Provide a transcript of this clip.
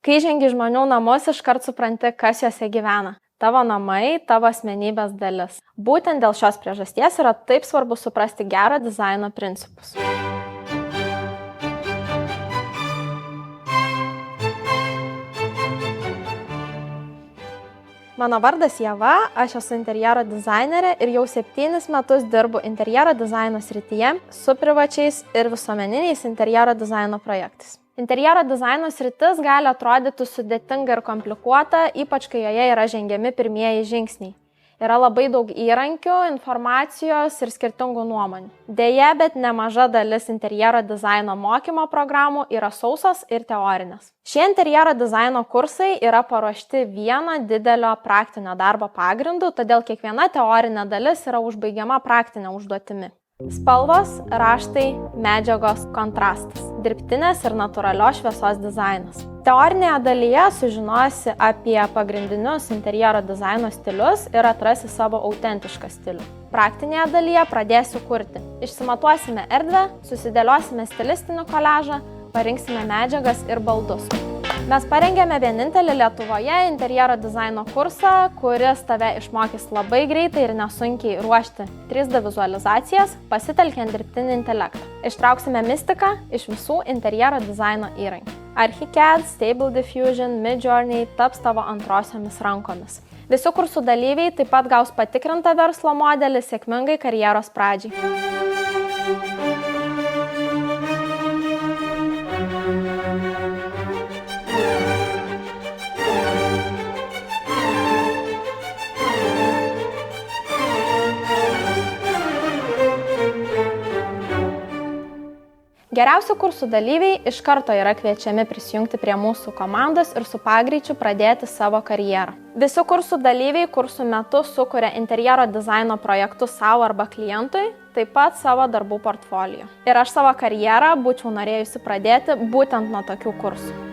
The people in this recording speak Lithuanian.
Kai žengi žmonių namus, iškart supranti, kas juose gyvena. Tavo namai, tavo asmenybės dalis. Būtent dėl šios priežasties yra taip svarbu suprasti gero dizaino principus. Mano vardas Ieva, aš esu interjero dizainerė ir jau 7 metus dirbu interjero dizaino srityje su privačiais ir visuomeniniais interjero dizaino projektais. Interjero dizaino sritis gali atrodyti sudėtinga ir komplikuota, ypač kai joje yra žengiami pirmieji žingsniai. Yra labai daug įrankių, informacijos ir skirtingų nuomonių. Deja, bet nemaža dalis interjero dizaino mokymo programų yra sausos ir teorinės. Šie interjero dizaino kursai yra paruošti vieno didelio praktinio darbo pagrindu, todėl kiekviena teorinė dalis yra užbaigiama praktinė užduotimi. Spalvos, raštai, medžiagos, kontrastas, dirbtinės ir natūralios šviesos dizainas. Teorinėje dalyje sužinosi apie pagrindinius interjero dizaino stilius ir atrasi savo autentišką stilių. Praktinėje dalyje pradėsiu kurti. Išsimatuosime erdvę, susidėliosime stilistinį koliažą, parinksime medžiagas ir baldus. Mes parengėme vienintelį Lietuvoje interjero dizaino kursą, kuris tave išmokys labai greitai ir nesunkiai ruošti 3D vizualizacijas, pasitelkiant dirbtinį intelektą. Ištrauksime mistiką iš visų interjero dizaino įrankių. Archicad, Stable Diffusion, Midjourney taps tavo antrosiomis rankomis. Visi kursų dalyviai taip pat gaus patikrintą verslo modelį sėkmingai karjeros pradžiai. Geriausi kursų dalyviai iš karto yra kviečiami prisijungti prie mūsų komandos ir su pagreičiu pradėti savo karjerą. Visi kursų dalyviai kursų metu sukuria interjero dizaino projektus savo arba klientui, taip pat savo darbų portfolio. Ir aš savo karjerą būčiau norėjusi pradėti būtent nuo tokių kursų.